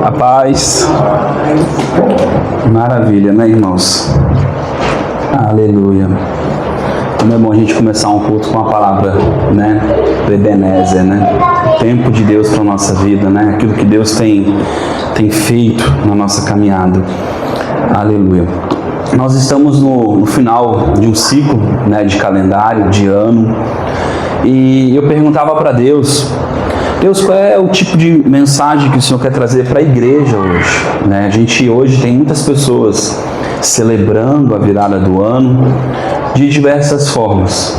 A paz. Maravilha, né, irmãos? Aleluia. Como é bom a gente começar um culto com a palavra, né? Do Ebenezer, né? O tempo de Deus para a nossa vida, né? Aquilo que Deus tem feito na nossa caminhada. Aleluia. Nós estamos no final de um ciclo, né, de calendário, de ano. E eu perguntava para Deus, qual é o tipo de mensagem que o Senhor quer trazer para a igreja hoje? Né? A gente hoje tem muitas pessoas celebrando a virada do ano de diversas formas.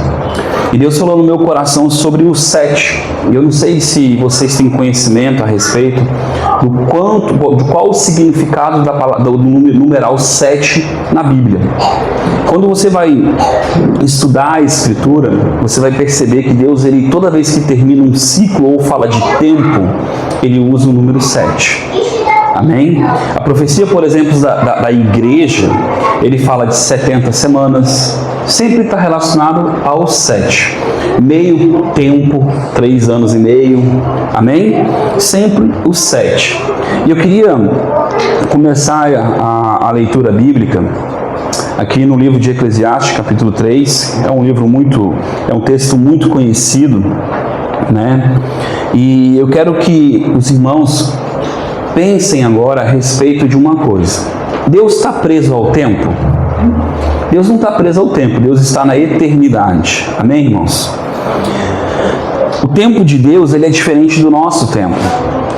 E Deus falou no meu coração sobre o 7. Eu não sei se vocês têm conhecimento a respeito de qual o significado do numeral 7 na Bíblia. Quando você vai estudar a Escritura, você vai perceber que Deus, toda vez que termina um ciclo ou fala de tempo, ele usa o número 7. Amém? A profecia, por exemplo, da igreja, ele fala de 70 semanas, sempre está relacionado ao 7. Meio tempo, 3 anos e meio, amém? Sempre o 7. E eu queria começar a leitura bíblica aqui no livro de Eclesiastes, capítulo 3. É um texto muito conhecido, né? E eu quero que os irmãos pensem agora a respeito de uma coisa. Deus está preso ao tempo? Deus não está preso ao tempo, Deus está na eternidade. Amém, irmãos? O tempo de Deus, ele é diferente do nosso tempo.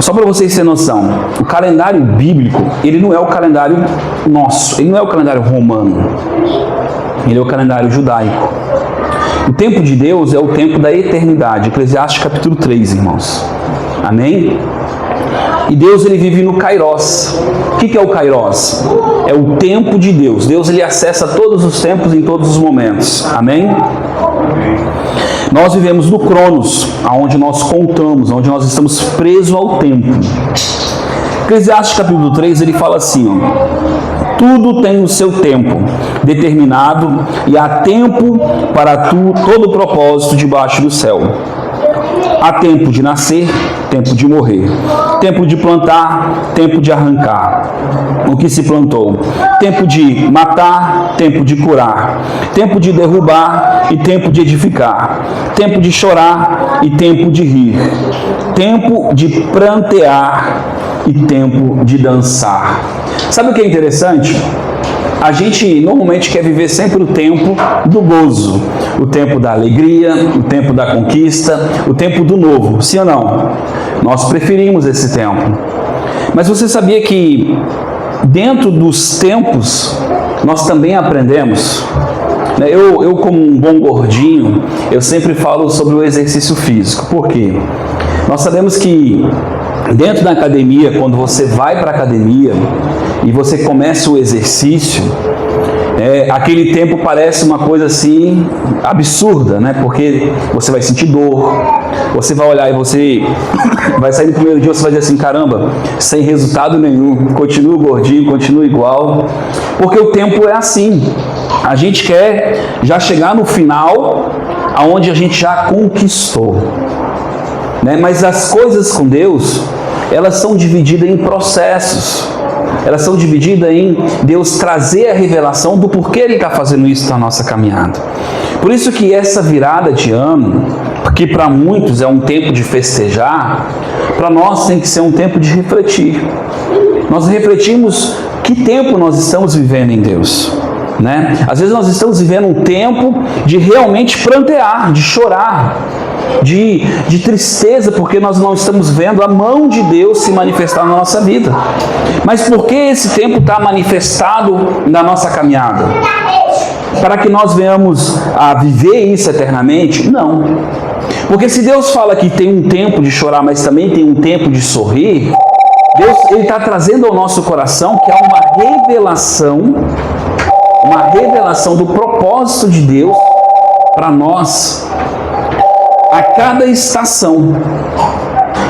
Só para vocês terem noção, o calendário bíblico, ele não é o calendário nosso, ele não é o calendário romano, ele é o calendário judaico. O tempo de Deus é o tempo da eternidade. Eclesiastes capítulo 3, irmãos. Amém? E Deus, ele vive no Kairos. O que é o Kairos? É o tempo de Deus. Deus, ele acessa todos os tempos em todos os momentos. Amém? Nós vivemos no Cronos, onde nós contamos, onde nós estamos presos ao tempo. Eclesiastes capítulo 3, ele fala assim, ó: tudo tem o seu tempo determinado e há tempo para todo o propósito debaixo do céu. Há tempo de nascer, tempo de morrer, tempo de plantar, tempo de arrancar o que se plantou, tempo de matar, tempo de curar, tempo de derrubar e tempo de edificar, tempo de chorar e tempo de rir, tempo de prantear e tempo de dançar. Sabe o que é interessante? A gente normalmente quer viver sempre o tempo do gozo, o tempo da alegria, o tempo da conquista, o tempo do novo. Sim ou não? Nós preferimos esse tempo. Mas você sabia que dentro dos tempos nós também aprendemos? Eu como um bom gordinho, eu sempre falo sobre o exercício físico. Por quê? Nós sabemos que dentro da academia, quando você vai para a academia e você começa o exercício, aquele tempo parece uma coisa assim absurda, né? Porque você vai sentir dor, você vai olhar e você vai sair no primeiro dia, você vai dizer assim, caramba, sem resultado nenhum, continua gordinho, continua igual, porque o tempo é assim. A gente quer já chegar no final, aonde a gente já conquistou, né? Mas as coisas com Deus, elas são divididas em processos. Elas são divididas em Deus trazer a revelação do porquê Ele está fazendo isso na nossa caminhada. Por isso que essa virada de ano, que para muitos é um tempo de festejar, para nós tem que ser um tempo de refletir. Nós refletimos que tempo nós estamos vivendo em Deus, né? Às vezes nós estamos vivendo um tempo de realmente prantear, de chorar, de tristeza, porque nós não estamos vendo a mão de Deus se manifestar na nossa vida. Mas por que esse tempo está manifestado na nossa caminhada? Para que nós venhamos a viver isso eternamente? Não. Porque se Deus fala que tem um tempo de chorar, mas também tem um tempo de sorrir, Deus está trazendo ao nosso coração que há uma revelação do propósito de Deus para nós a cada estação.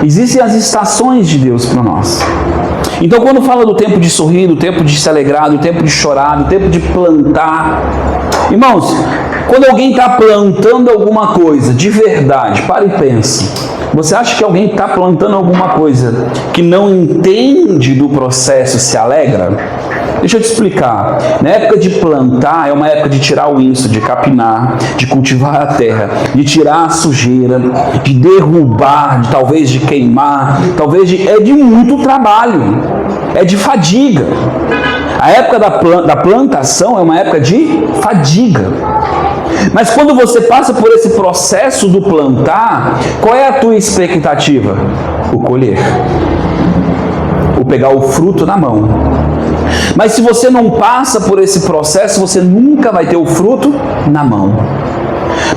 Existem as estações de Deus para nós. Então, quando fala do tempo de sorrir, do tempo de se alegrar, do tempo de chorar, do tempo de plantar, irmãos, quando alguém está plantando alguma coisa de verdade, para e pensa, Você acha que alguém está plantando alguma coisa que não entende do processo se alegra? Deixa eu te explicar. Na época de plantar é uma época de tirar o isso, de capinar, de cultivar a terra, de tirar a sujeira, de derrubar, talvez de queimar, é de muito trabalho, é de fadiga. A época da plantação é uma época de fadiga. Mas quando você passa por esse processo do plantar, qual é a tua expectativa? O colher. O pegar o fruto na mão. Mas se você não passa por esse processo, você nunca vai ter o fruto na mão.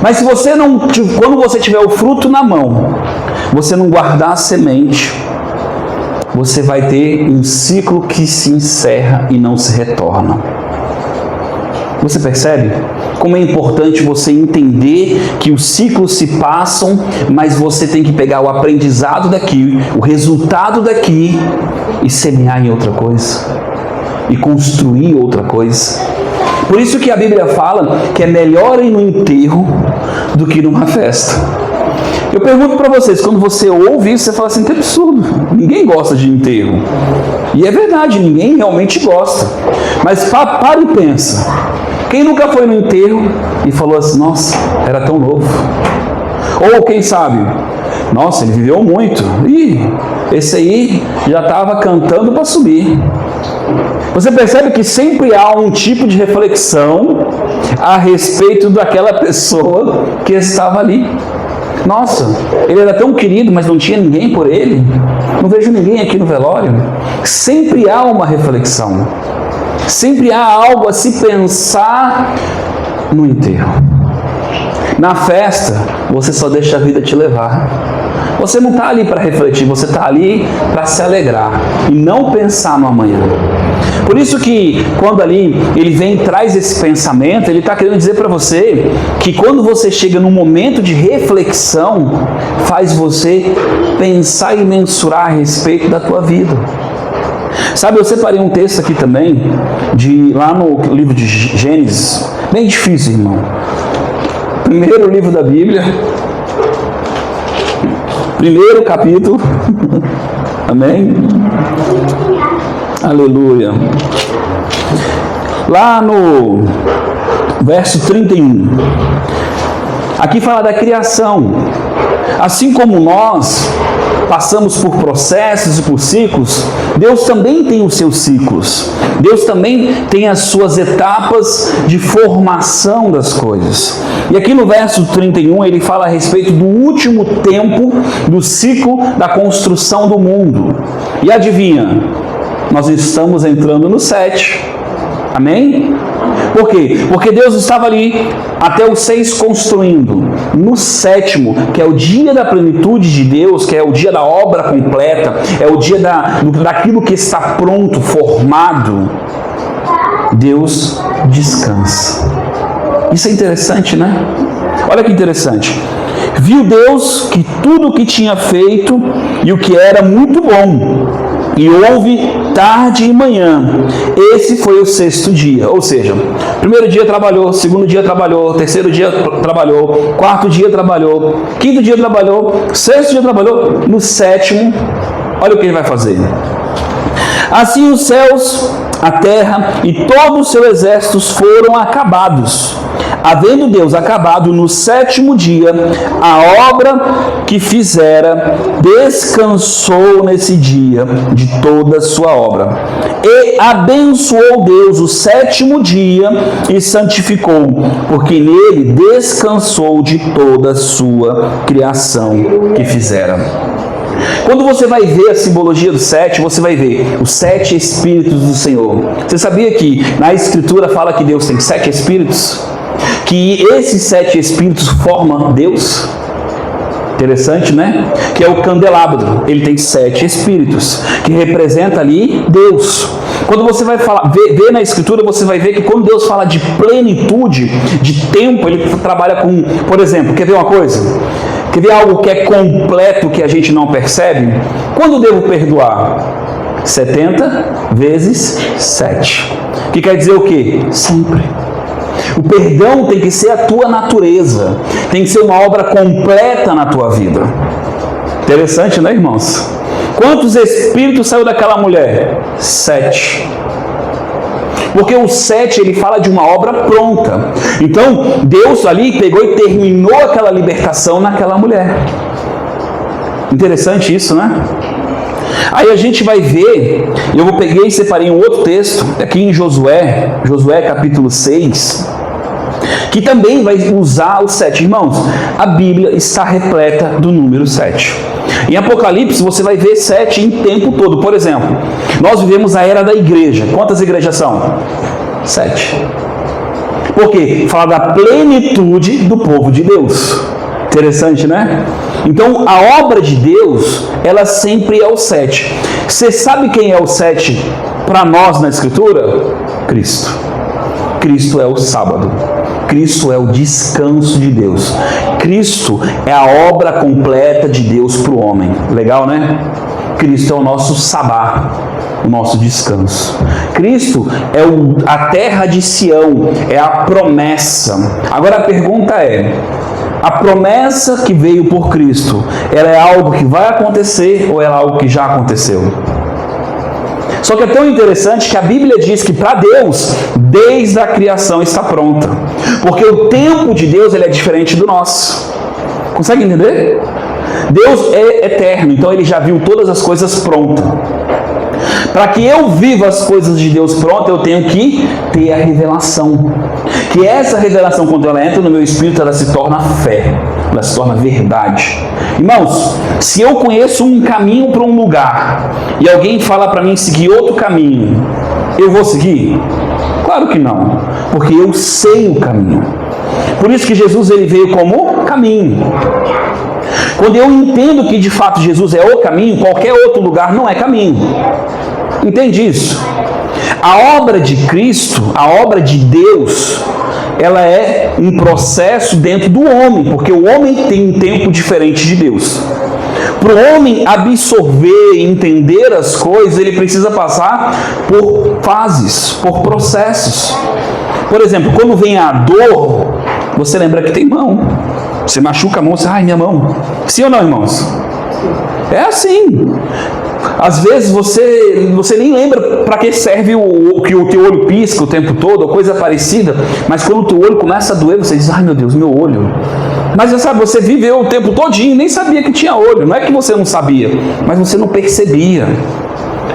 Mas se você não, quando você tiver o fruto na mão, você não guardar a semente, você vai ter um ciclo que se encerra e não se retorna. Você percebe como é importante você entender que os ciclos se passam, mas você tem que pegar o aprendizado daqui, o resultado daqui e semear em outra coisa e construir outra coisa. Por isso que a Bíblia fala que é melhor ir no enterro do que numa festa. Eu pergunto para vocês, quando você ouve isso, você fala assim, que absurdo, ninguém gosta de enterro. E é verdade, ninguém realmente gosta. Mas para e pensa, quem nunca foi no enterro e falou assim, nossa, era tão novo? Ou quem sabe, nossa, ele viveu muito, e esse aí já estava cantando para subir. Você percebe que sempre há um tipo de reflexão a respeito daquela pessoa que estava ali. Nossa, ele era tão querido, mas não tinha ninguém por ele. Não vejo ninguém aqui no velório. Sempre há uma reflexão. Sempre há algo a se pensar no enterro. Na festa, você só deixa a vida te levar. Você não está ali para refletir, você está ali para se alegrar e não pensar no amanhã. Por isso que quando ali ele vem e traz esse pensamento, ele está querendo dizer para você que quando você chega num momento de reflexão, faz você pensar e mensurar a respeito da tua vida. Sabe, eu separei um texto aqui também, lá no livro de Gênesis, bem difícil, irmão. Primeiro livro da Bíblia, primeiro capítulo, amém? Aleluia. Lá no verso 31, aqui fala da criação. Assim como nós passamos por processos e por ciclos, Deus também tem os seus ciclos. Deus também tem as suas etapas de formação das coisas. E aqui no verso 31 ele fala a respeito do último tempo do ciclo da construção do mundo. E adivinha? Nós estamos entrando no 7. Amém? Por quê? Porque Deus estava ali até o 6 construindo. No 7º, que é o dia da plenitude de Deus, que é o dia da obra completa, é o dia daquilo que está pronto, formado, Deus descansa. Isso é interessante, né? Olha que interessante. Viu Deus que tudo o que tinha feito e o que era muito bom. E houve tarde e manhã. Esse foi o 6º dia. Ou seja, primeiro dia trabalhou, segundo dia trabalhou, terceiro dia trabalhou, quarto dia trabalhou, quinto dia trabalhou, sexto dia trabalhou, no 7º, olha o que ele vai fazer. Assim os céus, a terra e todo o seu exército foram acabados. Havendo Deus acabado no 7º dia a obra que fizera, descansou nesse dia de toda a sua obra. E abençoou Deus o 7º dia e santificou, porque nele descansou de toda a sua criação que fizera. Quando você vai ver a simbologia do 7, você vai ver os 7 Espíritos do Senhor. Você sabia que na Escritura fala que Deus tem 7 Espíritos? Que esses 7 Espíritos formam Deus? Interessante, né? Que é o candelabro. Ele tem 7 Espíritos, que representa ali Deus. Quando você vai ver na Escritura, você vai ver que quando Deus fala de plenitude, de tempo, ele trabalha com, por exemplo, quer ver uma coisa? Quer ver algo que é completo que a gente não percebe? Quando devo perdoar? 70 vezes 7. Que quer dizer o quê? Sempre. O perdão tem que ser a tua natureza. Tem que ser uma obra completa na tua vida. Interessante, né, irmãos? Quantos espíritos saiu daquela mulher? 7. Porque o 7, ele fala de uma obra pronta. Então, Deus ali pegou e terminou aquela libertação naquela mulher. Interessante isso, né? Aí a gente vai ver, eu peguei e separei um outro texto, aqui em Josué capítulo 6, que também vai usar o 7. Irmãos, a Bíblia está repleta do número 7. Em Apocalipse você vai ver 7 em tempo todo. Por exemplo, nós vivemos a era da igreja. Quantas igrejas são? 7. Por quê? Fala da plenitude do povo de Deus. Interessante, né? Então, a obra de Deus, ela sempre é o 7. Você sabe quem é o 7 para nós na Escritura? Cristo. Cristo é o sábado. Cristo é o descanso de Deus. Cristo é a obra completa de Deus para o homem. Legal, né? Cristo é o nosso sabá, o nosso descanso. Cristo é a terra de Sião, é a promessa. Agora a pergunta é: a promessa que veio por Cristo, ela é algo que vai acontecer ou ela é algo que já aconteceu? Só que é tão interessante que a Bíblia diz que para Deus, desde a criação está pronta. Porque o tempo de Deus ele é diferente do nosso. Consegue entender? Deus é eterno, então ele já viu todas as coisas prontas. Para que eu viva as coisas de Deus prontas, eu tenho que ter a revelação. Que essa revelação, quando ela entra no meu espírito, ela se torna fé, ela se torna verdade. Irmãos, se eu conheço um caminho para um lugar e alguém fala para mim seguir outro caminho, eu vou seguir? Claro que não, porque eu sei o caminho. Por isso que Jesus ele veio como caminho. Quando eu entendo que de fato Jesus é o caminho, qualquer outro lugar não é caminho. Entende isso? A obra de Cristo, a obra de Deus, ela é um processo dentro do homem, porque o homem tem um tempo diferente de Deus. Para o homem absorver e entender as coisas, ele precisa passar por fases, por processos. Por exemplo, quando vem a dor, você lembra que tem mão. Você machuca a mão, você, ai, minha mão. Sim ou não, irmãos? É assim. Às vezes você nem lembra para que serve que o teu olho pisca o tempo todo, ou coisa parecida, mas quando o teu olho começa a doer, você diz, ai meu Deus, meu olho. Mas você viveu o tempo todinho e nem sabia que tinha olho. Não é que você não sabia, mas você não percebia.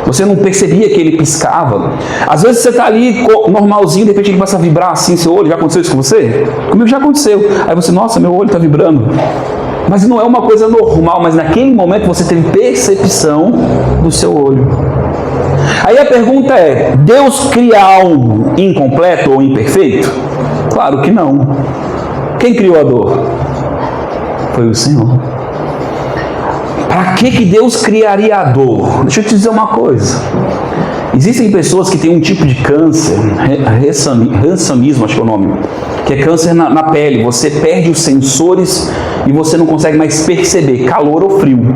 Você não percebia que ele piscava. Às vezes você está ali normalzinho, de repente ele começa a vibrar assim, seu olho. Já aconteceu isso com você? Comigo já aconteceu. Aí você, nossa, meu olho está vibrando. Mas não é uma coisa normal, mas naquele momento você teve percepção do seu olho. Aí a pergunta é, Deus cria algo incompleto ou imperfeito? Claro que não. Quem criou a dor? Foi o Senhor. Para que Deus criaria a dor? Deixa eu te dizer uma coisa. Existem pessoas que têm um tipo de câncer, hanseníasmo, acho que é o nome, que é câncer na pele. Você perde os sensores e você não consegue mais perceber calor ou frio.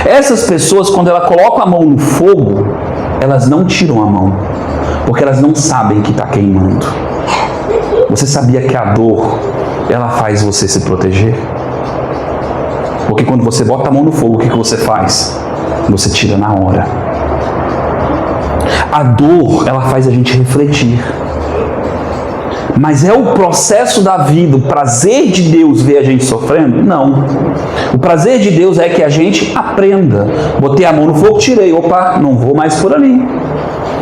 Essas pessoas, quando elas colocam a mão no fogo, elas não tiram a mão, porque elas não sabem que está queimando. Você sabia que a dor, ela faz você se proteger? Porque quando você bota a mão no fogo, o que você faz? Você tira na hora. A dor, ela faz a gente refletir. Mas é o processo da vida, o prazer de Deus ver a gente sofrendo? Não. O prazer de Deus é que a gente aprenda. Botei a mão no fogo, tirei. Opa, não vou mais por ali.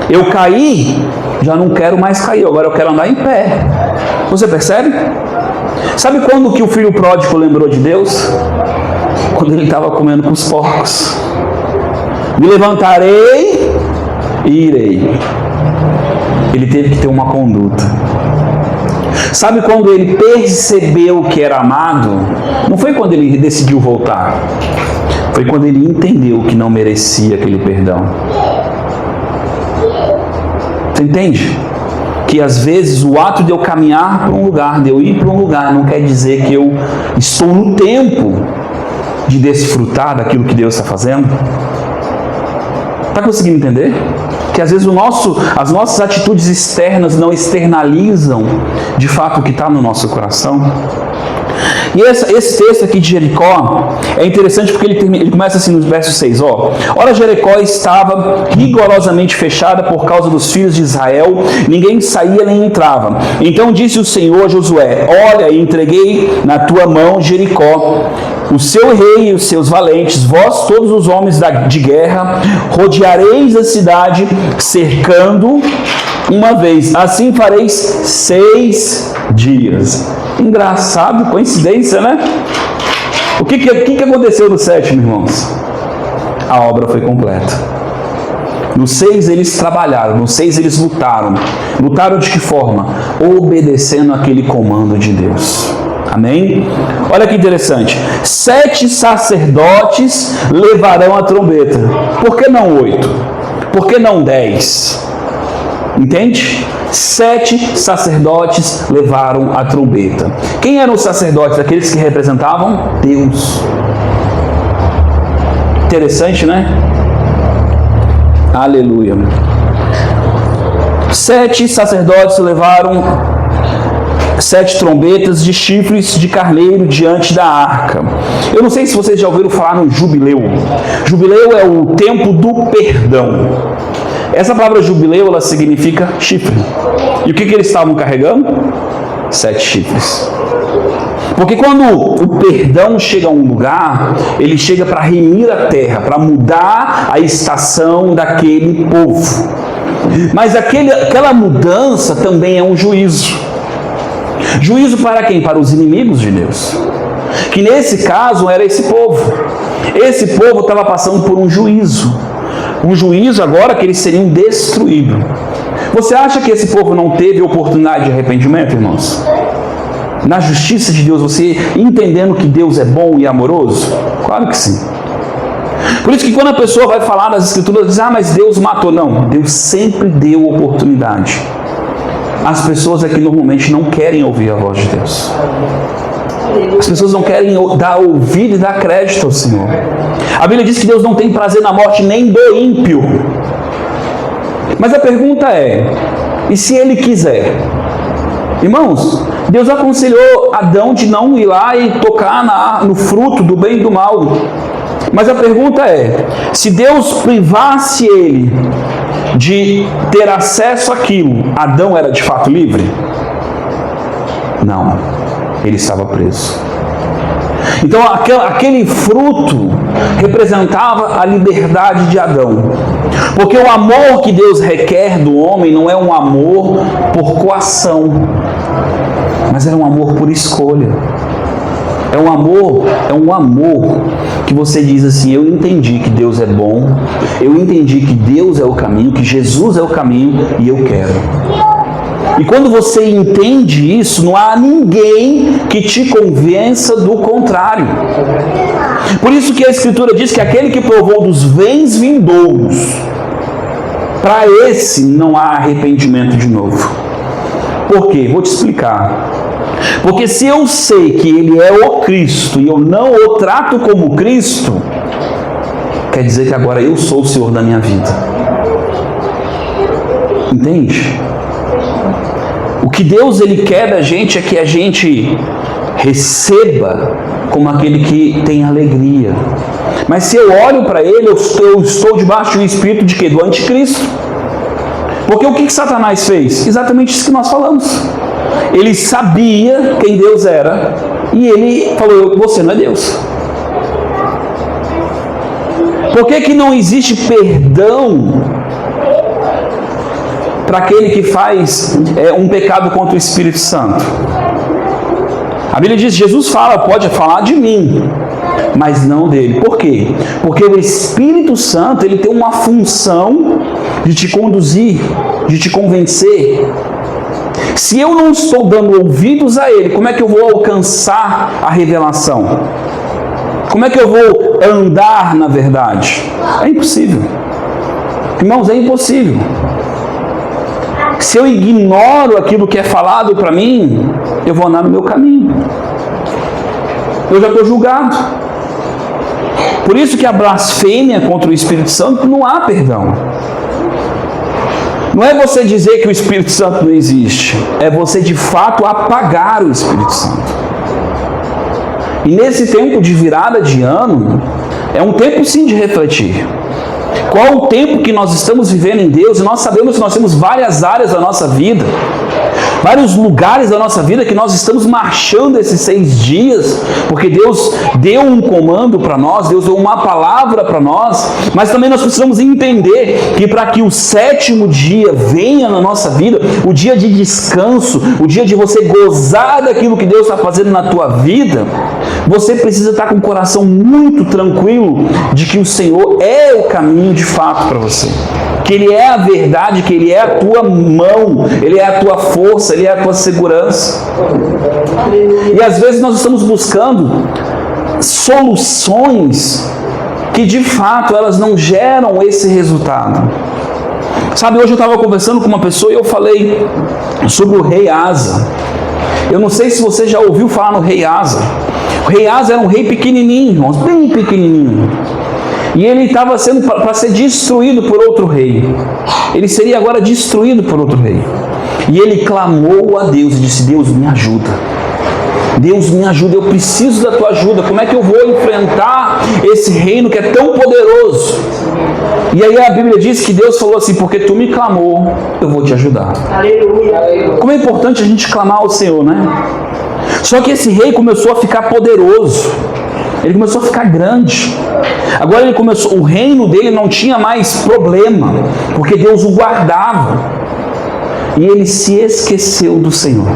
Eu caí, já não quero mais cair. Agora eu quero andar em pé. Você percebe? Sabe quando que o filho pródigo lembrou de Deus? Quando ele estava comendo com os porcos. Me levantarei e irei. Ele teve que ter uma conduta. Sabe quando ele percebeu que era amado? Não foi quando ele decidiu voltar. Foi quando ele entendeu que não merecia aquele perdão. Você entende? Que às vezes o ato de eu caminhar para um lugar, de eu ir para um lugar, não quer dizer que eu estou no tempo de desfrutar daquilo que Deus está fazendo. Está conseguindo entender? Que às vezes as nossas atitudes externas não externalizam de fato o que está no nosso coração. E esse texto aqui de Jericó é interessante porque ele começa assim no verso 6. Ora, Jericó estava rigorosamente fechada por causa dos filhos de Israel, ninguém saía nem entrava. Então disse o Senhor a Josué: olha, entreguei na tua mão Jericó, o seu rei e os seus valentes, vós todos os homens de guerra, rodeareis a cidade, cercando uma vez, assim fareis 6 dias. Engraçado, coincidência, né? O que aconteceu no 7, irmãos? A obra foi completa. No 6 eles trabalharam, no 6 eles lutaram. Lutaram de que forma? Obedecendo aquele comando de Deus. Amém? Olha que interessante. 7 sacerdotes levarão a trombeta. Por que não 8? Por que não 10? Entende? 7 sacerdotes levaram a trombeta. Quem eram os sacerdotes? Aqueles que representavam Deus. Interessante, né? Aleluia. 7 sacerdotes levaram 7 trombetas de chifres de carneiro diante da arca. Eu não sei se vocês já ouviram falar no jubileu. Jubileu é o tempo do perdão. Essa palavra jubileu, ela significa chifre. E o que eles estavam carregando? 7 chifres. Porque quando o perdão chega a um lugar, ele chega para remir a terra, para mudar a estação daquele povo. Mas aquela mudança também é um juízo. Juízo para quem? Para os inimigos de Deus. Que nesse caso era esse povo. Esse povo estava passando por um juízo. Um juízo agora que eles seriam destruídos. Você acha que esse povo não teve oportunidade de arrependimento, irmãos? Na justiça de Deus, você entendendo que Deus é bom e amoroso? Claro que sim. Por isso que quando a pessoa vai falar das escrituras, diz: mas Deus matou. Não, Deus sempre deu oportunidade. As pessoas aqui normalmente não querem ouvir a voz de Deus. As pessoas não querem dar ouvido e dar crédito ao Senhor. A Bíblia diz que Deus não tem prazer na morte nem do ímpio. Mas a pergunta é: e se ele quiser? Irmãos, Deus aconselhou Adão de não ir lá e tocar no fruto do bem e do mal. Mas a pergunta é: se Deus privasse ele de ter acesso àquilo, Adão era de fato livre? Não, ele estava preso. Então aquele fruto representava a liberdade de Adão. Porque o amor que Deus requer do homem não é um amor por coação, mas é um amor por escolha. É um amor que você diz assim: eu entendi que Deus é bom, eu entendi que Deus é o caminho, que Jesus é o caminho e eu quero. E quando você entende isso, não há ninguém que te convença do contrário. Por isso que a Escritura diz que aquele que provou dos bens vindouros, para esse não há arrependimento de novo. Por quê? Vou te explicar. Porque se eu sei que Ele é o Cristo e eu não o trato como Cristo, quer dizer que agora eu sou o Senhor da minha vida. Entende? O que Deus ele quer da gente é que a gente receba como aquele que tem alegria. Mas se eu olho para Ele, eu estou debaixo do espírito de quê? Do anticristo. Porque o que Satanás fez? Exatamente isso que nós falamos. Ele sabia quem Deus era e ele falou: você não é Deus. Por que não existe perdão para aquele que faz um pecado contra o Espírito Santo? A Bíblia diz: Jesus pode falar de mim, mas não dele. Por quê? Porque o Espírito Santo ele tem uma função de te conduzir, de te convencer. Se eu não estou dando ouvidos a Ele, como é que eu vou alcançar a revelação? Como é que eu vou andar na verdade? É impossível. Irmãos, é impossível. Se eu ignoro aquilo que é falado para mim, eu vou andar no meu caminho. Eu já estou julgado. Por isso que a blasfêmia contra o Espírito Santo não há perdão. Não é você dizer que o Espírito Santo não existe. É você de fato apagar o Espírito Santo. E nesse tempo de virada de ano, é um tempo sim de refletir. Qual o tempo que nós estamos vivendo em Deus? E nós sabemos que nós temos várias áreas da nossa vida, vários lugares da nossa vida que nós estamos marchando esses 6 dias, porque Deus deu um comando para nós, Deus deu uma palavra para nós, mas também nós precisamos entender que para que o 7º dia venha na nossa vida, o dia de descanso, o dia de você gozar daquilo que Deus está fazendo na tua vida, você precisa estar com o coração muito tranquilo de que o Senhor é o caminho de fato para você. Que Ele é a verdade, que Ele é a tua mão, Ele é a tua força, Ele é a tua segurança. E às vezes nós estamos buscando soluções que de fato elas não geram esse resultado. Sabe, hoje eu estava conversando com uma pessoa e eu falei sobre o rei Asa. Eu não sei se você já ouviu falar no rei Asa. O rei Asa era um rei pequenininho, irmãos, bem pequenininho. E ele estava sendo para ser destruído por outro rei. Ele seria agora destruído por outro rei. E ele clamou a Deus e disse: Deus, me ajuda. Deus, me ajuda, eu preciso da tua ajuda. Como é que eu vou enfrentar esse reino que é tão poderoso? E aí a Bíblia diz que Deus falou assim: porque tu me clamou, eu vou te ajudar. Aleluia. Como é importante a gente clamar ao Senhor, né? Só que esse rei começou a ficar poderoso. Ele começou a ficar grande. Agora o reino dele não tinha mais problema, porque Deus o guardava. E ele se esqueceu do Senhor.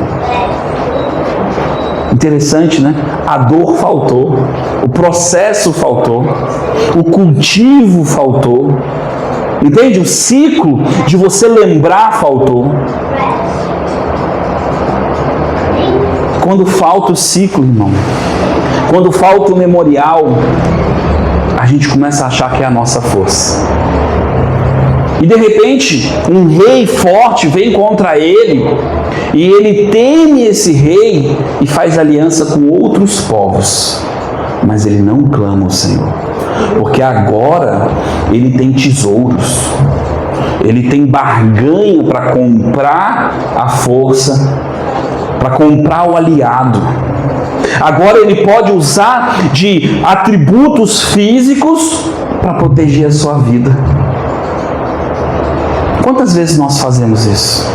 Interessante, né? A dor faltou, o processo faltou, o cultivo faltou. Entende? O ciclo de você lembrar faltou. Quando falta o ciclo, irmão, quando falta o memorial, a gente começa a achar que é a nossa força. E de repente, um rei forte vem contra ele, e ele teme esse rei e faz aliança com outros povos. Mas ele não clama ao Senhor, porque agora ele tem tesouros, ele tem barganha para comprar a força, para comprar o aliado. Agora ele pode usar de atributos físicos para proteger a sua vida. Quantas vezes nós fazemos isso?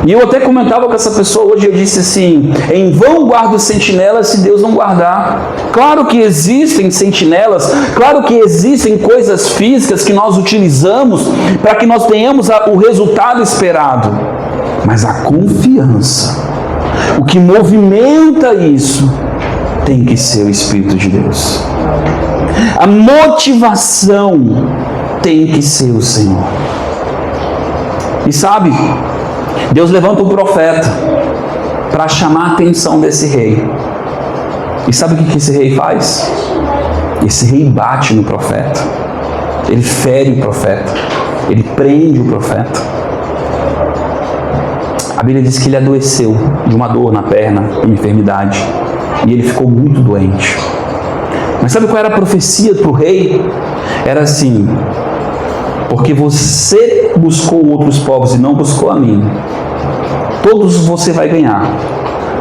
E eu até comentava com essa pessoa hoje, eu disse assim: em vão guarda os sentinelas se Deus não guardar. Claro que existem sentinelas, claro que existem coisas físicas que nós utilizamos para que nós tenhamos o resultado esperado. Mas a confiança, o que movimenta isso, tem que ser o Espírito de Deus. A motivação tem que ser o Senhor. E sabe, Deus levanta um profeta para chamar a atenção desse rei. E sabe o que esse rei faz? Esse rei bate no profeta. Ele fere o profeta. Ele prende o profeta. A Bíblia diz que ele adoeceu de uma dor na perna, uma enfermidade. E ele ficou muito doente. Mas sabe qual era a profecia para o rei? Era assim: porque você buscou outros povos e não buscou a mim, todos você vai ganhar,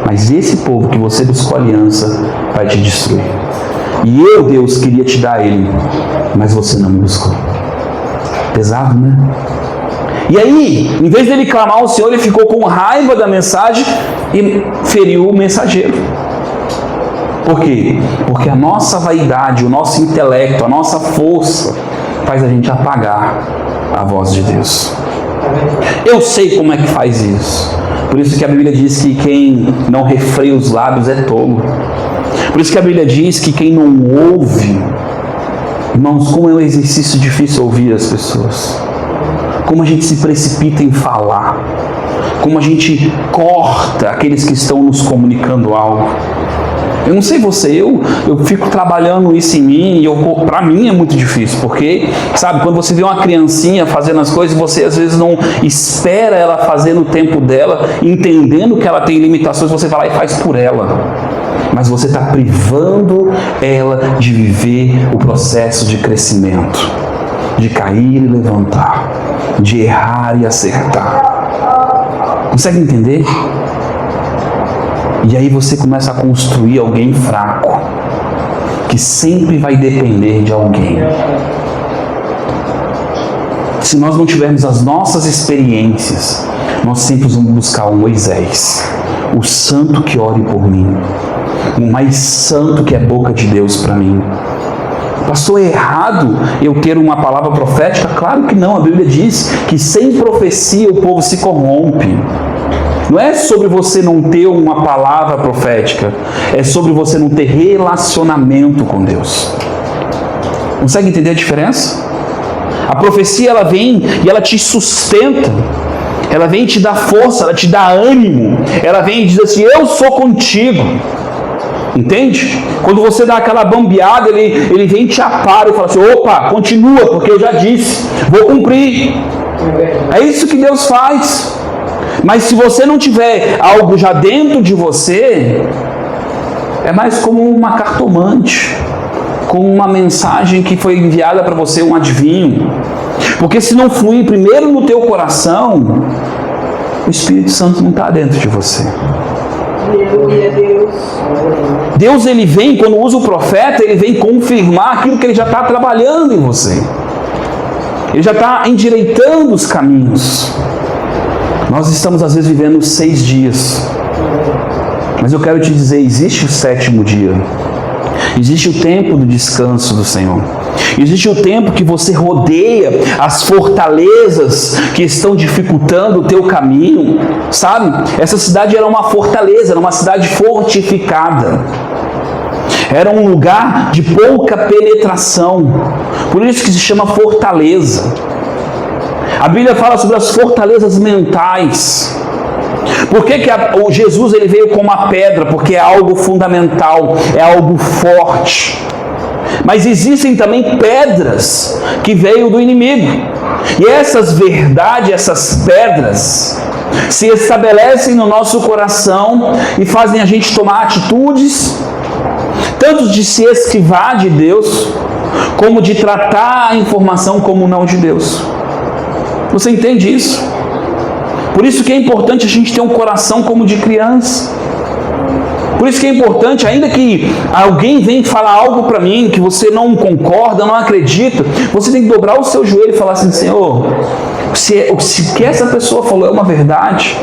mas esse povo que você buscou aliança vai te destruir. E eu, Deus, queria te dar ele, mas você não me buscou. Pesado, né? E aí, em vez dele clamar ao Senhor, ele ficou com raiva da mensagem e feriu o mensageiro. Por quê? Porque a nossa vaidade, o nosso intelecto, a nossa força faz a gente apagar a voz de Deus. Eu sei como é que faz isso. Por isso que a Bíblia diz que quem não refreia os lábios é tolo. Por isso que a Bíblia diz que quem não ouve, irmãos, como é um exercício difícil ouvir as pessoas. Como a gente se precipita em falar. Como a gente corta aqueles que estão nos comunicando algo. Eu não sei você, eu fico trabalhando isso em mim e para mim é muito difícil, porque, sabe, quando você vê uma criancinha fazendo as coisas, você às vezes não espera ela fazer no tempo dela, entendendo que ela tem limitações, você vai lá e faz por ela. Mas você está privando ela de viver o processo de crescimento, de cair e levantar, de errar e acertar. Consegue entender? E aí você começa a construir alguém fraco, que sempre vai depender de alguém. Se nós não tivermos as nossas experiências, nós sempre vamos buscar um Moisés, o santo que ore por mim, o mais santo que é a boca de Deus para mim. Pastor, é errado eu ter uma palavra profética? Claro que não, a Bíblia diz que sem profecia o povo se corrompe. Não é sobre você não ter uma palavra profética, é sobre você não ter relacionamento com Deus. Consegue entender a diferença? A profecia, ela vem e ela te sustenta, ela vem te dar força, ela te dá ânimo, ela vem e diz assim, eu sou contigo. Entende? Quando você dá aquela bambeada, ele vem e te apara e fala assim, opa, continua, porque eu já disse, vou cumprir. É isso que Deus faz. Mas se você não tiver algo já dentro de você, é mais como uma cartomante, como uma mensagem que foi enviada para você, um adivinho. Porque se não fluir primeiro no teu coração, o Espírito Santo não está dentro de você. Deus, ele vem, quando usa o profeta, ele vem confirmar aquilo que ele já está trabalhando em você. Ele já está endireitando os caminhos. Nós estamos às vezes vivendo 6 dias. Mas eu quero te dizer, existe o 7º dia. Existe o tempo do descanso do Senhor. Existe o tempo que você rodeia as fortalezas que estão dificultando o teu caminho, sabe? Essa cidade era uma fortaleza, era uma cidade fortificada. Era um lugar de pouca penetração. Por isso que se chama fortaleza. A Bíblia fala sobre as fortalezas mentais. Por que o Jesus ele veio com uma pedra? Porque é algo fundamental, é algo forte. Mas existem também pedras que veio do inimigo. E essas verdades, essas pedras, se estabelecem no nosso coração e fazem a gente tomar atitudes, tanto de se esquivar de Deus, como de tratar a informação como não de Deus. Você entende isso? Por isso que é importante a gente ter um coração como de criança. Por isso que é importante, ainda que alguém venha falar algo para mim, que você não concorda, não acredita, você tem que dobrar o seu joelho e falar assim, Senhor, se o que essa pessoa falou é uma verdade,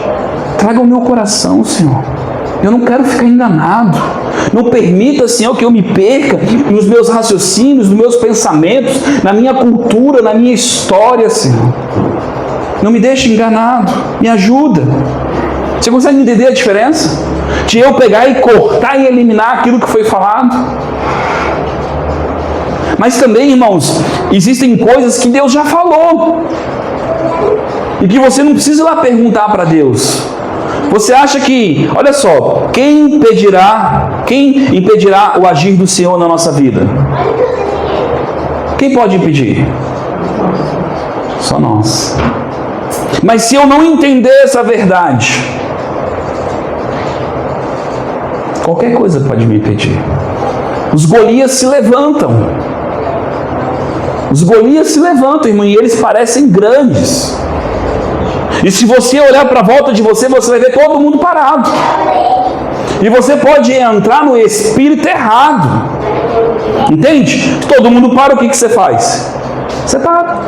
traga o meu coração, Senhor. Eu não quero ficar enganado. Não permita, Senhor, que eu me perca nos meus raciocínios, nos meus pensamentos, na minha cultura, na minha história, Senhor. Não me deixe enganado. Me ajuda. Você consegue entender a diferença? De eu pegar e cortar e eliminar aquilo que foi falado. Mas também, irmãos, existem coisas que Deus já falou. E que você não precisa ir lá perguntar para Deus. Você acha que, olha só, quem impedirá o agir do Senhor na nossa vida? Quem pode impedir? Só nós. Mas se eu não entender essa verdade, qualquer coisa pode me impedir. Os Golias se levantam. Os Golias se levantam, irmão, e eles parecem grandes. E se você olhar para a volta de você, você vai ver todo mundo parado. E você pode entrar no espírito errado. Entende? Se todo mundo para, o que você faz? Você para.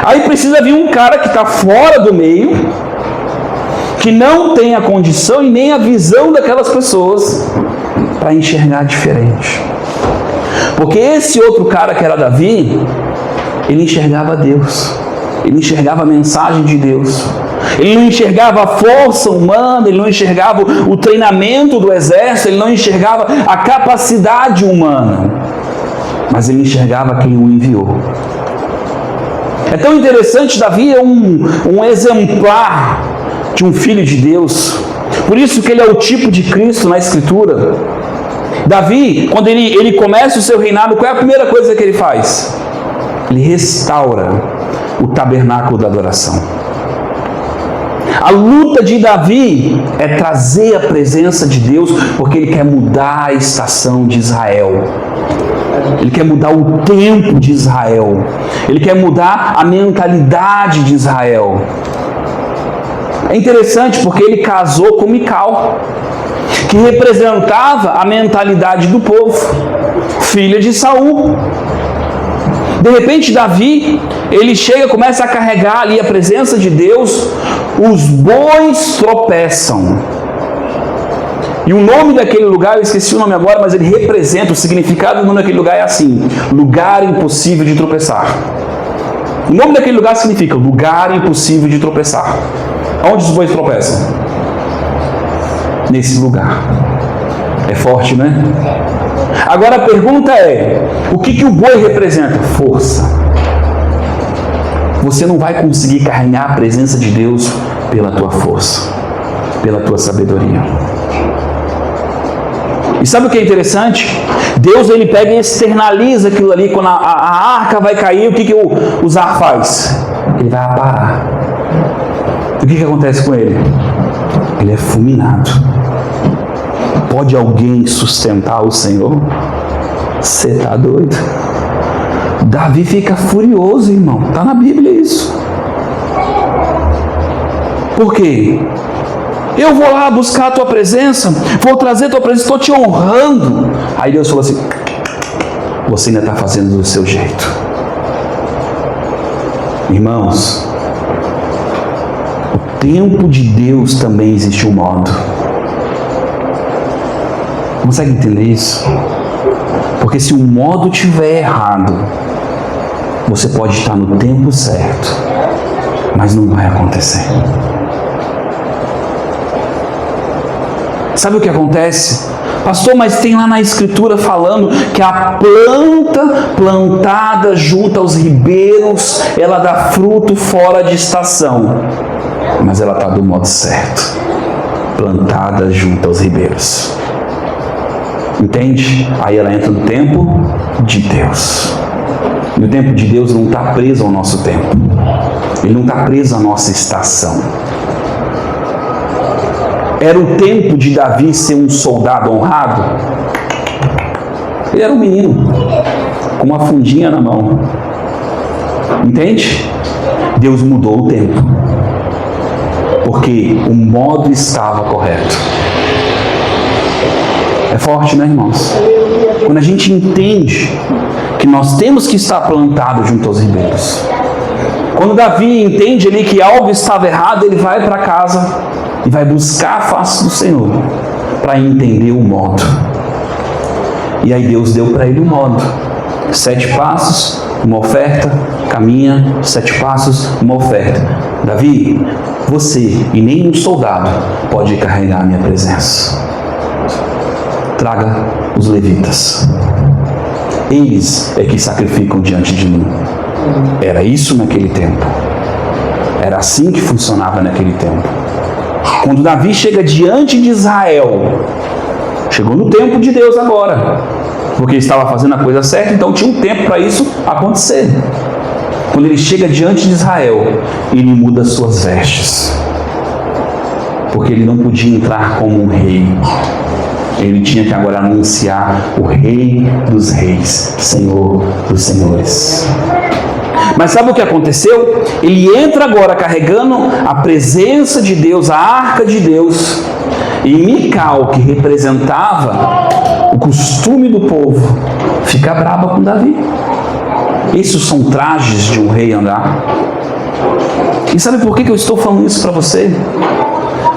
Aí precisa vir um cara que está fora do meio, que não tem a condição e nem a visão daquelas pessoas para enxergar diferente. Porque esse outro cara que era Davi, ele enxergava Deus. Ele enxergava a mensagem de Deus. Ele não enxergava a força humana, ele não enxergava o treinamento do exército, ele não enxergava a capacidade humana, mas ele enxergava quem o enviou. É tão interessante, Davi é um exemplar de um filho de Deus. Por isso que ele é o tipo de Cristo na Escritura. Davi, quando ele começa o seu reinado, qual é a primeira coisa que ele faz? Ele restaura o tabernáculo da adoração. A luta de Davi é trazer a presença de Deus, porque ele quer mudar a estação de Israel. Ele quer mudar o tempo de Israel. Ele quer mudar a mentalidade de Israel. É interessante porque ele casou com Mical. que representava a mentalidade do povo, filha de Saul. De repente, Davi, ele chega, começa a carregar ali a presença de Deus, os bois tropeçam. E o nome daquele lugar, eu esqueci o nome agora, mas ele representa, o significado do nome daquele lugar é assim: lugar impossível de tropeçar. O nome daquele lugar significa lugar impossível de tropeçar. Onde os bois tropeçam? Nesse lugar. É forte, né? Agora a pergunta é: o que o boi representa? Força. Você não vai conseguir carregar a presença de Deus pela tua força, pela tua sabedoria. E sabe o que é interessante? Deus, ele pega e externaliza aquilo ali. Quando a arca vai cair, o que o Zar faz? Ele vai aparar. O que acontece com ele? Ele é fulminado. Pode alguém sustentar o Senhor? Você está doido? Davi fica furioso, irmão. Está na Bíblia isso. Por quê? Eu vou lá buscar a tua presença, vou trazer a tua presença, estou te honrando. Aí Deus falou assim: você ainda está fazendo do seu jeito. Irmãos, o tempo de Deus também existe um modo. Consegue entender isso? Porque se o modo estiver errado, você pode estar no tempo certo, mas não vai acontecer. Sabe o que acontece? Pastor, mas tem lá na Escritura falando que a planta plantada junto aos ribeiros, ela dá fruto fora de estação. Mas ela está do modo certo. Plantada junto aos ribeiros. Entende? Aí ela entra no tempo de Deus. E o tempo de Deus não está preso ao nosso tempo. Ele não está preso à nossa estação. Era o tempo de Davi ser um soldado honrado. Ele era um menino, com uma fundinha na mão. Entende? Deus mudou o tempo. Porque o modo estava correto. É forte, né, irmãos? Quando a gente entende que nós temos que estar plantados junto aos ribeiros. Quando Davi entende ali que algo estava errado, ele vai para casa e vai buscar a face do Senhor para entender o modo. E aí Deus deu para ele o modo: 7 passos, uma oferta, caminha, 7 passos, uma oferta. Davi, você e nenhum soldado pode carregar a minha presença. Traga os levitas. Eles é que sacrificam diante de mim. Era isso naquele tempo. Era assim que funcionava naquele tempo. Quando Davi chega diante de Israel, chegou no tempo de Deus agora, porque estava fazendo a coisa certa, então tinha um tempo para isso acontecer. Quando ele chega diante de Israel, ele muda suas vestes, porque ele não podia entrar como um rei. Ele tinha que agora anunciar o Rei dos Reis, Senhor dos Senhores. Mas sabe o que aconteceu? Ele entra agora carregando a presença de Deus, a arca de Deus. E Mical, que representava o costume do povo, fica brava com Davi. Esses são trajes de um rei andar. E sabe por que eu estou falando isso para você?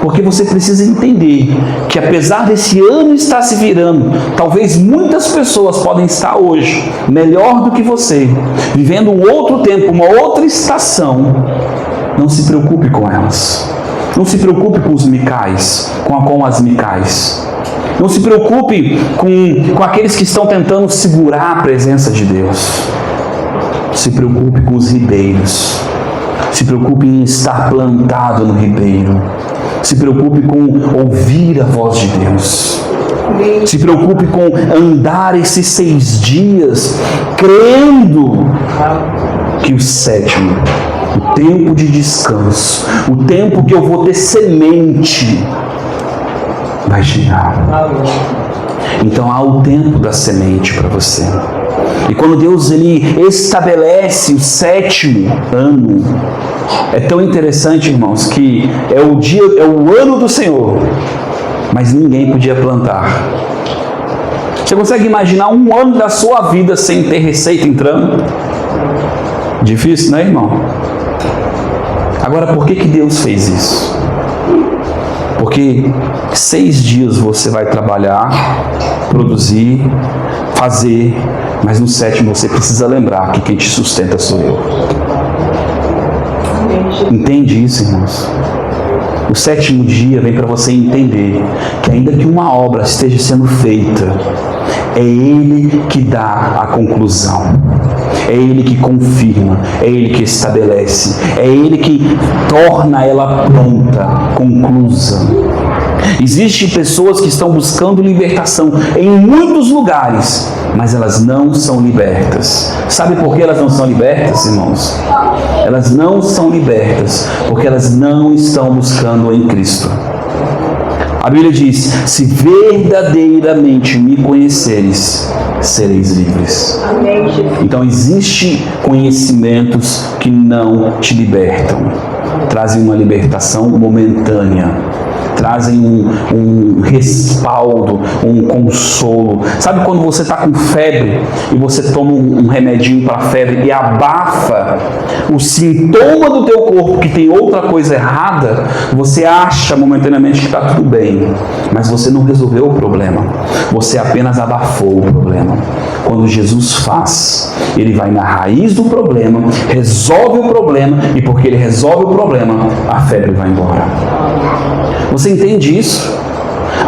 Porque você precisa entender que apesar desse ano estar se virando, talvez muitas pessoas podem estar hoje melhor do que você, vivendo um outro tempo, uma outra estação. Não se preocupe com elas. Não se preocupe com os Micais, com as Micais. Não se preocupe com aqueles que estão tentando segurar a presença de Deus. Se preocupe com os ribeiros. Se preocupe em estar plantado no ribeiro. Se preocupe com ouvir a voz de Deus. Se preocupe com andar esses 6 dias crendo que o 7º, o tempo de descanso, o tempo que eu vou ter semente, vai chegar. Então há o tempo da semente para você. E quando Deus ele estabelece o 7º ano, é tão interessante, irmãos, que é o ano do Senhor. mas ninguém podia plantar. Você consegue imaginar um ano da sua vida sem ter receita entrando? Difícil, né, irmão? Agora, por que Deus fez isso? Porque 6 dias você vai trabalhar, produzir, fazer, mas no 7º você precisa lembrar que quem te sustenta sou eu. Entende isso, irmãos? O 7º dia vem para você entender que ainda que uma obra esteja sendo feita, é Ele que dá a conclusão, é Ele que confirma, é Ele que estabelece, é Ele que torna ela pronta, conclusa. Existem pessoas que estão buscando libertação em muitos lugares, mas elas não são libertas. Sabe por que elas não são libertas, irmãos? Elas não são libertas porque elas não estão buscando em Cristo. A Bíblia diz: se verdadeiramente me conheceres, sereis livres. Então existem conhecimentos que não te libertam, trazem uma libertação momentânea, trazem um respaldo, um consolo. Sabe quando você está com febre e você toma um remedinho para a febre e abafa o sintoma do teu corpo que tem outra coisa errada? Você acha momentaneamente que está tudo bem, mas você não resolveu o problema, você apenas abafou o problema. Quando Jesus faz, Ele vai na raiz do problema, resolve o problema, e porque Ele resolve o problema, a febre vai embora. Você entende isso?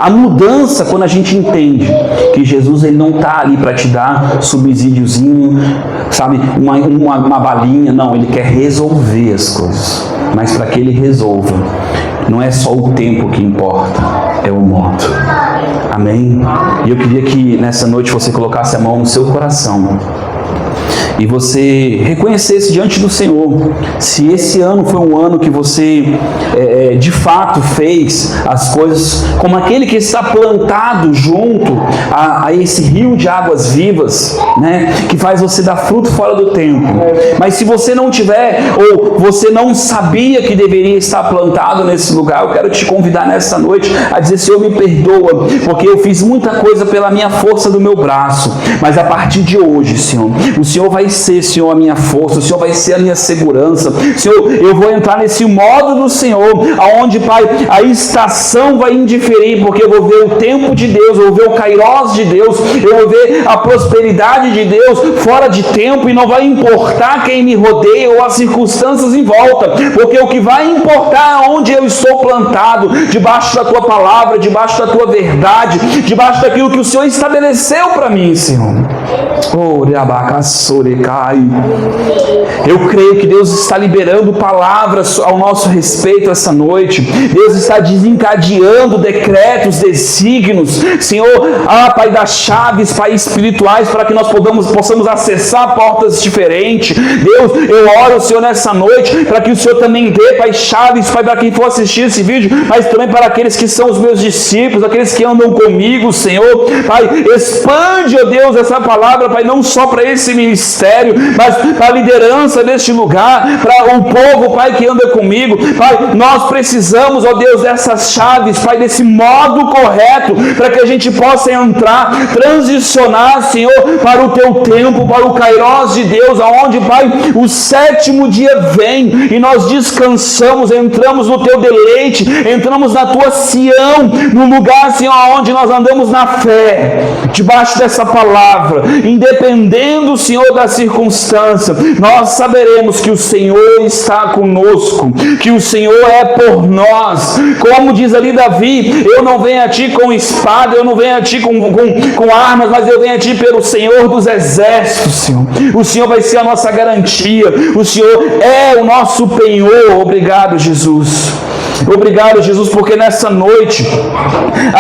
A mudança, quando a gente entende que Jesus ele não está ali para te dar subsídiozinho, sabe, uma balinha, não, Ele quer resolver as coisas. Mas para que Ele resolva, não é só o tempo que importa, é o modo. Amém? E eu queria que nessa noite você colocasse a mão no seu coração e você reconhecesse diante do Senhor se esse ano foi um ano que você de fato fez as coisas como aquele que está plantado junto a esse rio de águas vivas, né, que faz você dar fruto fora do tempo. Mas se você não tiver, ou você não sabia que deveria estar plantado nesse lugar, eu quero te convidar nessa noite a dizer: Senhor, me perdoa, porque eu fiz muita coisa pela minha força do meu braço, mas a partir de hoje, Senhor, o Senhor vai ser, Senhor, a minha força, o Senhor vai ser a minha segurança. Senhor, eu vou entrar nesse modo do Senhor, aonde, Pai, a estação vai indiferir, porque eu vou ver o tempo de Deus, eu vou ver o kairós de Deus, eu vou ver a prosperidade de Deus fora de tempo, e não vai importar quem me rodeia ou as circunstâncias em volta, porque o que vai importar é onde eu estou plantado, debaixo da Tua palavra, debaixo da Tua verdade, debaixo daquilo que o Senhor estabeleceu para mim, Senhor. Eu creio que Deus está liberando palavras ao nosso respeito essa noite. Deus está desencadeando decretos, desígnios, Senhor, Pai, das chaves, Pai, espirituais, para que nós possamos acessar portas diferentes. Deus, eu oro, Senhor, nessa noite, para que o Senhor também dê, Pai, chaves, Pai, para quem for assistir esse vídeo, mas também para aqueles que são os meus discípulos, aqueles que andam comigo, Senhor. Pai, expande, ó Deus, essa palavra, Pai, não só para esse ministério, mas para a liderança deste lugar, para o povo, Pai, que anda comigo. Pai, nós precisamos, ó Deus, dessas chaves, Pai, desse modo correto, para que a gente possa entrar, transicionar, Senhor, para o Teu tempo, para o kairós de Deus, aonde, Pai, o 7º dia vem e nós descansamos, entramos no Teu deleite, entramos na Tua Sião, no lugar, Senhor, onde nós andamos na fé, debaixo dessa palavra, independendo, Senhor, da circunstância, nós saberemos que o Senhor está conosco, que o Senhor é por nós. Como diz ali Davi: eu não venho a Ti com espada, eu não venho a Ti com armas, mas eu venho a Ti pelo Senhor dos exércitos, Senhor. O Senhor vai ser a nossa garantia, o Senhor é o nosso penhor. Obrigado, Jesus. Obrigado, Jesus, porque nessa noite,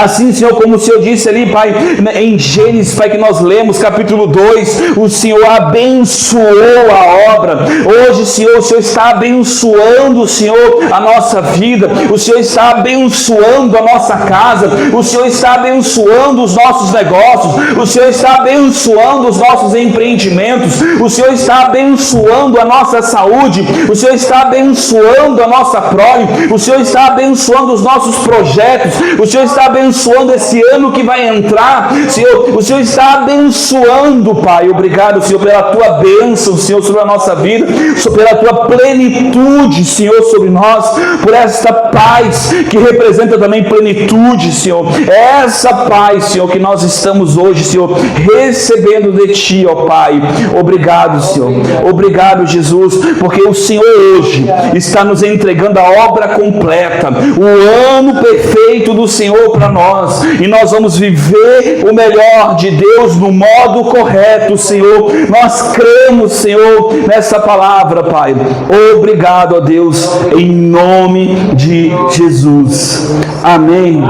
assim, Senhor, como o Senhor disse ali, Pai, em Gênesis, Pai, que nós lemos, capítulo 2, o Senhor abençoou a obra. Hoje, Senhor, o Senhor está abençoando, Senhor, a nossa vida, o Senhor está abençoando a nossa casa, o Senhor está abençoando os nossos negócios, o Senhor está abençoando os nossos empreendimentos, o Senhor está abençoando a nossa saúde, o Senhor está abençoando a nossa prole, o Senhor está está abençoando os nossos projetos, o Senhor está abençoando esse ano que vai entrar, Senhor, o Senhor está abençoando, Pai. Obrigado, Senhor, pela tua bênção, Senhor, sobre a nossa vida, pela tua plenitude, Senhor, sobre nós, por esta paz que representa também plenitude, Senhor. Essa paz, Senhor, que nós estamos hoje, Senhor, recebendo de Ti, ó Pai. Obrigado, Senhor. Obrigado, Jesus, porque o Senhor hoje está nos entregando a obra completa, o ano perfeito do Senhor para nós, e nós vamos viver o melhor de Deus no modo correto, Senhor. Nós cremos, Senhor, nessa palavra, Pai. Obrigado a Deus, em nome de Jesus. Amém.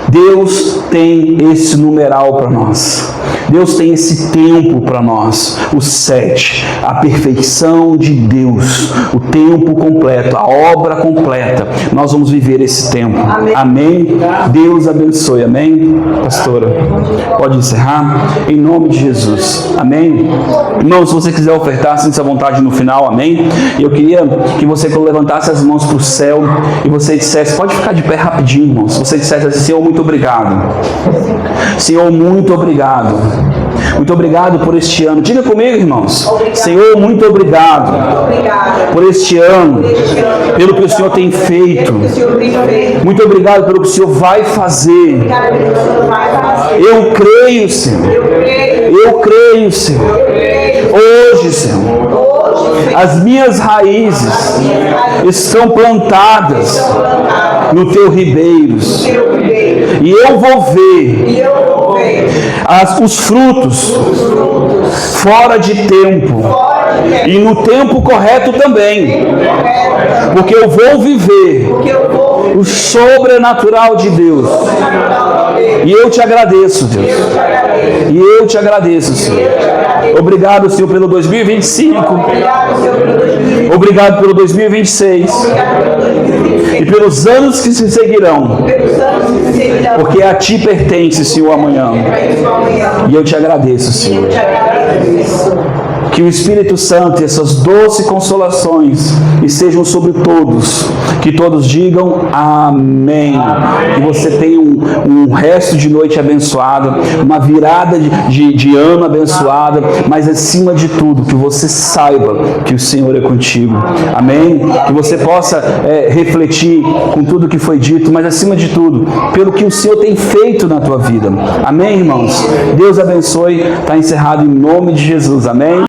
Deus tem esse numeral para nós. Deus tem esse tempo para nós, o 7, a perfeição de Deus, o tempo completo, a obra completa. Nós vamos viver esse tempo. Amém? Deus abençoe. Amém? Pastora, pode encerrar? Em nome de Jesus. Amém? Irmão, se você quiser ofertar, sinta-se à vontade no final. Amém? E eu queria que você levantasse as mãos para o céu e você dissesse, pode ficar de pé rapidinho, irmão. Se você dissesse assim, Senhor, muito obrigado. Senhor, muito obrigado. Muito obrigado por este ano. Diga comigo, irmãos. Obrigado. Senhor, muito obrigado por este ano, pelo que o Senhor tem feito. Muito obrigado pelo que o Senhor vai fazer. Eu creio, Senhor. Eu creio, Senhor. Hoje, Senhor, as minhas raízes estão plantadas no Teu ribeiros. E eu vou ver os frutos fora de tempo e no tempo correto também, porque eu vou viver o sobrenatural de Deus. E eu te agradeço, Deus. E eu te agradeço, Senhor. Obrigado, Senhor, pelo 2025. Obrigado pelo 2026. E pelos anos que se seguirão. Porque a Ti pertence, Senhor, amanhã. E eu te agradeço, Senhor. Que o Espírito Santo e essas doces consolações estejam sobre todos. Que todos digam amém. Que você tenha um resto de noite abençoado, uma virada de ano abençoada, mas acima de tudo, que você saiba que o Senhor é contigo. Amém? Que você possa refletir com tudo que foi dito, mas acima de tudo, pelo que o Senhor tem feito na tua vida. Amém, irmãos? Deus abençoe. Está encerrado em nome de Jesus. Amém?